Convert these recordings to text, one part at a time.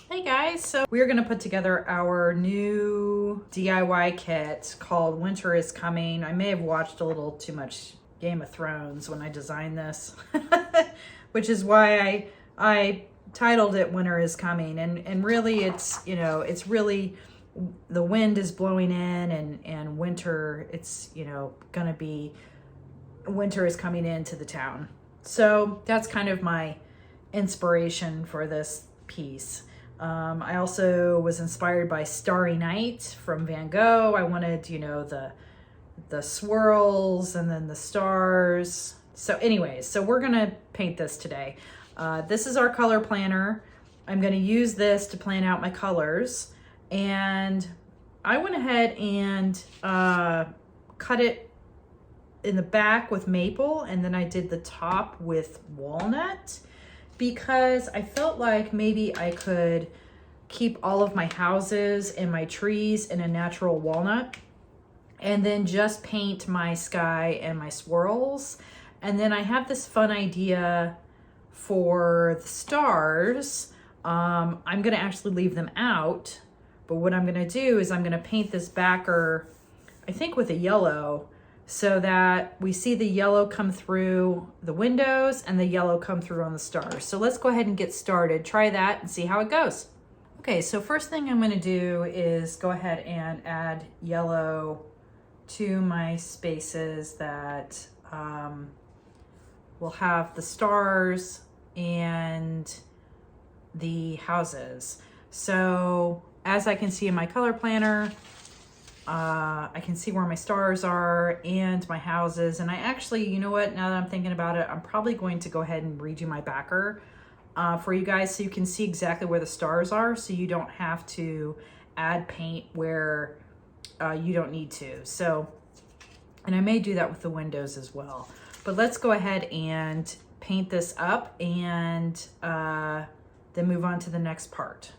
Hey guys, so we're gonna put together our new DIY kit called Winter is Coming. I may have watched a little too much Game of Thrones when I designed this, which is why I titled it Winter is Coming. And really it's, it's really the wind is blowing in and winter, it's, gonna be winter is coming into the town. So that's kind of my inspiration for this piece. I also was inspired by Starry Night from Van Gogh. I wanted, the swirls and then the stars. So anyways, so we're gonna paint this today. This is our color planner. I'm gonna use this to plan out my colors. And I went ahead and cut it in the back with maple, and then I did the top with walnut, because I felt like maybe I could keep all of my houses and my trees in a natural walnut and then just paint my sky and my swirls. And then I have this fun idea for the stars. I'm gonna actually leave them out, but what I'm gonna do is I'm gonna paint this backer, I think with a yellow, so that we see the yellow come through the windows and the yellow come through on the stars. So let's go ahead and get started. Try that and see how it goes. Okay, so first thing I'm gonna do is go ahead and add yellow to my spaces that will have the stars and the houses. So as I can see in my color planner, I can see where my stars are and my houses. And I actually, you know what, now that I'm thinking about it, I'm probably going to go ahead and redo my backer for you guys so you can see exactly where the stars are, so you don't have to add paint where you don't need to. So, and I may do that with the windows as well. But let's go ahead and paint this up and then move on to the next part.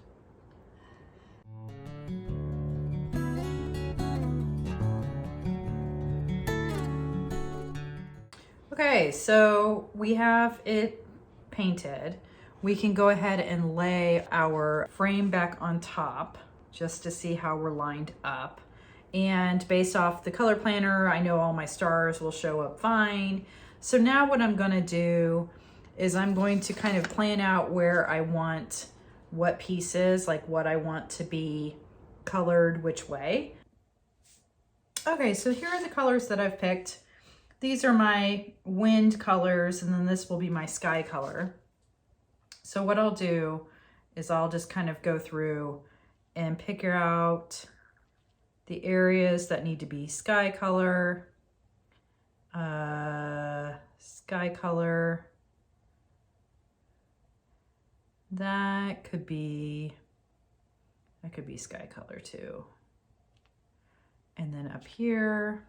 Okay, so we have it painted. We can go ahead and lay our frame back on top just to see how we're lined up. And based off the color planner, I know all my stars will show up fine. So now what I'm gonna do is I'm going to kind of plan out where I want what pieces, like what I want to be colored which way. Okay, so here are the colors that I've picked. These are my wind colors, and then this will be my sky color. So what I'll do is I'll just kind of go through and pick out the areas that need to be sky color, sky color. That could be sky color too. And then up here,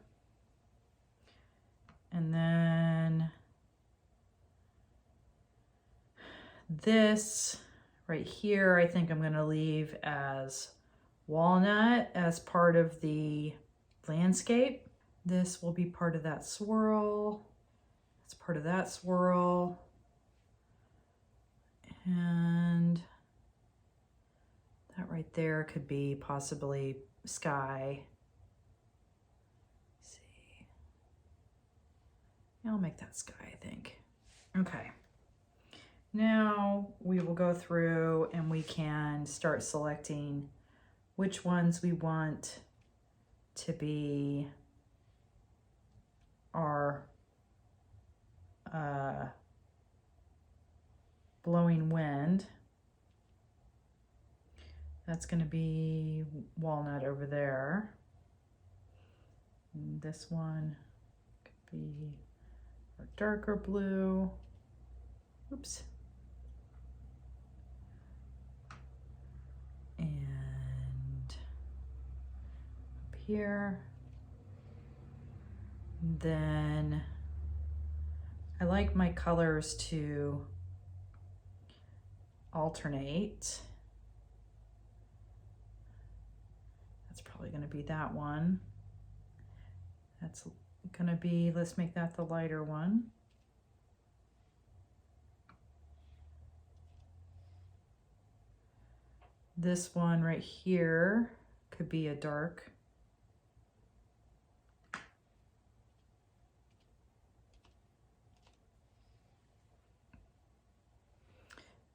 and then this right here, I think I'm gonna leave as walnut as part of the landscape. This will be part of that swirl. It's part of that swirl. And that right there could be possibly sky. I'll make that sky, I think. Okay. Now we will go through and we can start selecting which ones we want to be our blowing wind. That's going to be walnut over there. And this one could be or darker blue. Oops. And up here. And then I like my colors to alternate. That's probably going to be that one. That's gonna be, let's make that the lighter one. This one right here could be a dark.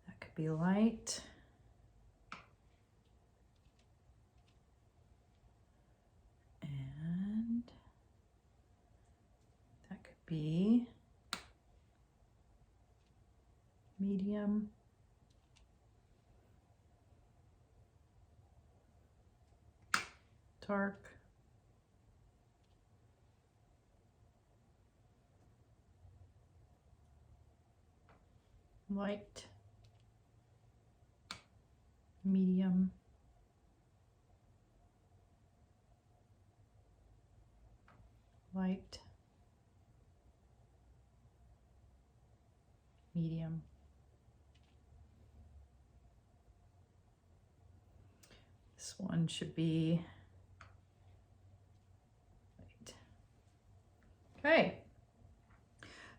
That could be light. And that could be medium. Dark. Light. Medium. Light. Medium. This one should be light. Okay.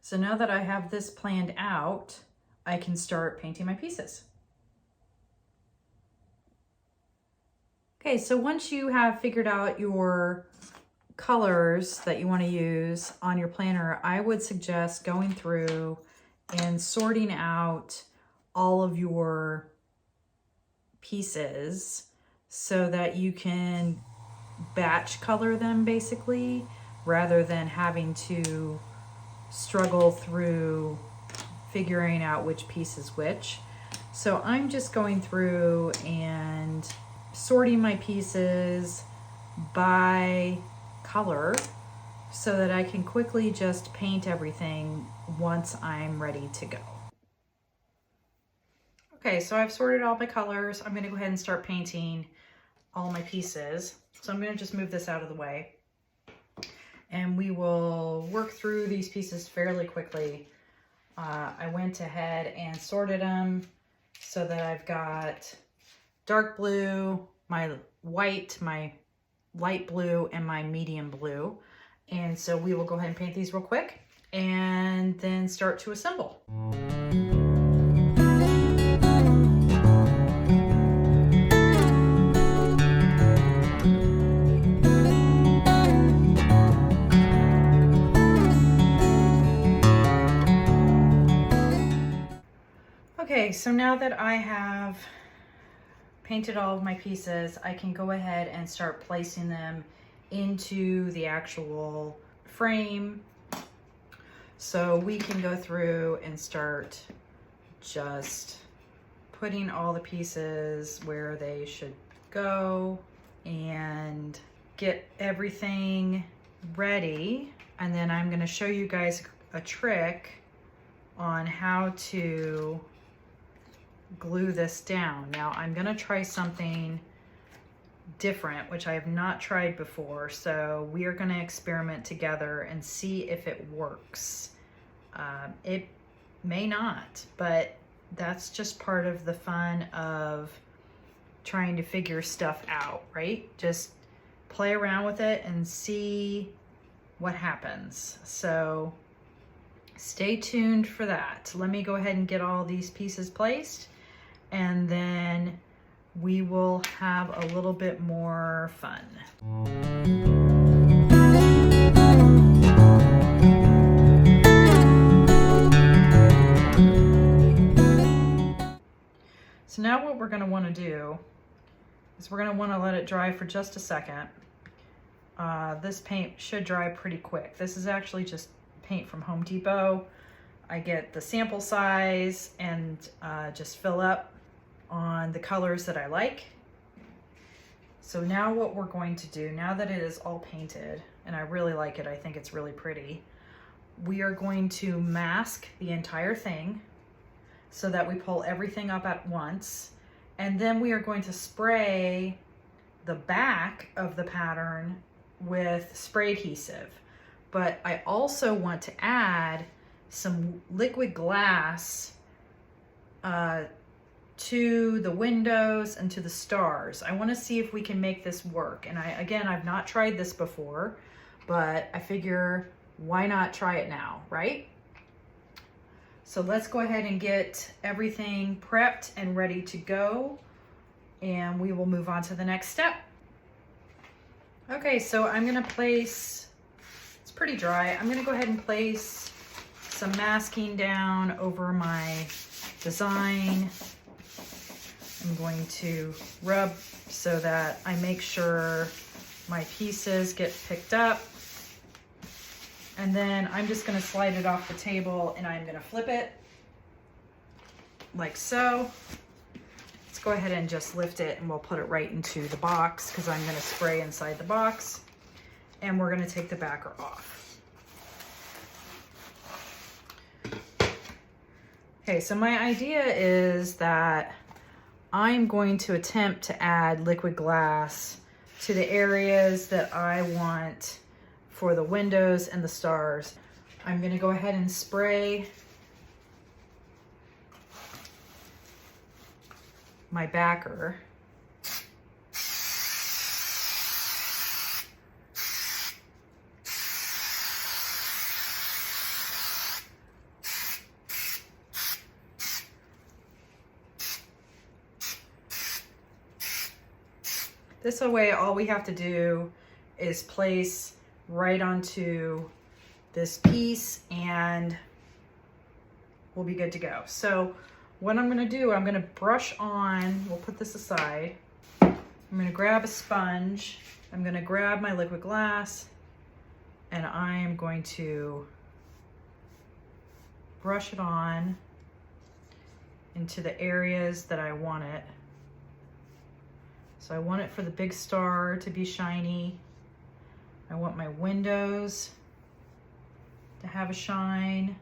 So now that I have this planned out, I can start painting my pieces. Okay, so once you have figured out your colors that you want to use on your planner, I would suggest going through and sorting out all of your pieces so that you can batch color them basically, rather than having to struggle through figuring out which piece is which. So I'm just going through and sorting my pieces by color so that I can quickly just paint everything once I'm ready to go. Okay, so I've sorted all my colors. I'm gonna go ahead and start painting all my pieces. So I'm gonna just move this out of the way and we will work through these pieces fairly quickly. I went ahead and sorted them so that I've got dark blue, my white, my light blue, and my medium blue. And so we will go ahead and paint these real quick and then start to assemble. Okay, so now that I have painted all of my pieces, I can go ahead and start placing them into the actual frame. So we can go through and start just putting all the pieces where they should go and get everything ready. And then I'm going to show you guys a trick on how to glue this down. Now I'm gonna try something different, which I have not tried before. So we are gonna experiment together and see if it works. It may not, but that's just part of the fun of trying to figure stuff out, right? Just play around with it and see what happens. So stay tuned for that. Let me go ahead and get all these pieces placed, and then we will have a little bit more fun. So now what we're going to want to do is we're going to want to let it dry for just a second. This paint should dry pretty quick. This is actually just paint from Home Depot. I get the sample size and just fill up on the colors that I like. So now what we're going to do, now that it is all painted, and I really like it, I think it's really pretty, we are going to mask the entire thing so that we pull everything up at once. And then we are going to spray the back of the pattern with spray adhesive. But I also want to add some liquid glass to the windows and to the stars. I want to see if we can make this work. And I've not tried this before, but I figure why not try it now, right? So let's go ahead and get everything prepped and ready to go. and we will move on to the next step. Okay, so I'm gonna place, it's pretty dry. I'm gonna go ahead and place some masking down over my design. I'm going to rub so that I make sure my pieces get picked up. And then I'm just gonna slide it off the table and I'm gonna flip it like so. Let's go ahead and just lift it and we'll put it right into the box because I'm gonna spray inside the box. And we're gonna take the backer off. Okay, so my idea is that I'm going to attempt to add liquid glass to the areas that I want for the windows and the stars. I'm gonna go ahead and spray my backer. This way, all we have to do is place right onto this piece and we'll be good to go. So what I'm gonna do, I'm gonna brush on, we'll put this aside. I'm gonna grab a sponge. I'm gonna grab my liquid glass and I'm going to brush it on into the areas that I want it. So I want it for the big star to be shiny. I want my windows to have a shine.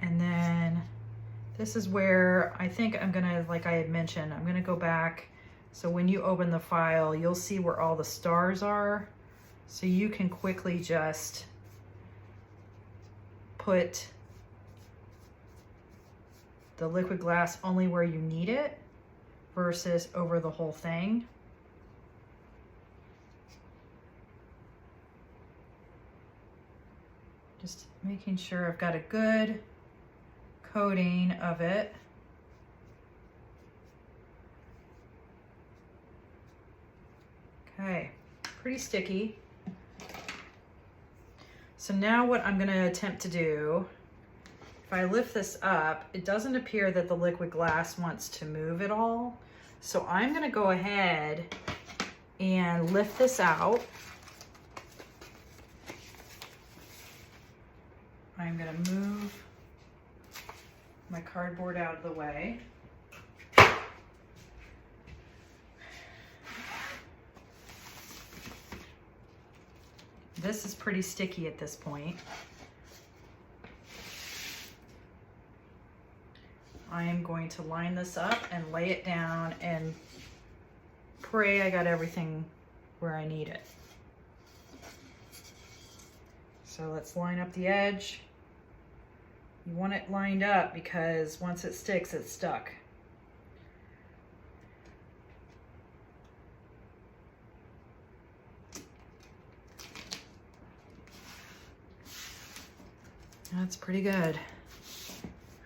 And then this is where I think I'm gonna, like I had mentioned, I'm gonna go back. So when you open the file, you'll see where all the stars are. So you can quickly just put the liquid glass only where you need it versus over the whole thing. Just making sure I've got a good coating of it. Okay, pretty sticky. So now what I'm gonna attempt to do, if I lift this up, it doesn't appear that the liquid glass wants to move at all. So I'm gonna go ahead and lift this out. I'm gonna move my cardboard out of the way. This is pretty sticky at this point. I am going to line this up and lay it down and pray I got everything where I need it. So let's line up the edge. You want it lined up because once it sticks, it's stuck. That's pretty good.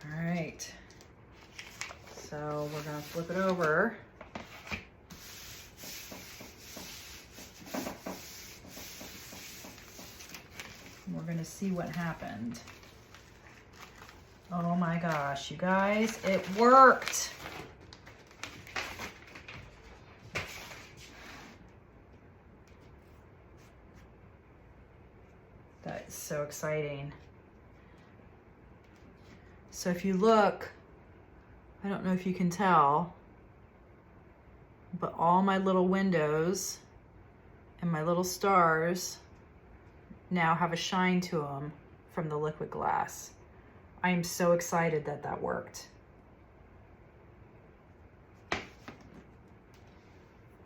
All right. So we're gonna flip it over. We're gonna see what happened. Oh my gosh, you guys, it worked. That is so exciting. So if you look, I don't know if you can tell, but all my little windows and my little stars now have a shine to them from the liquid glass. I am so excited that that worked.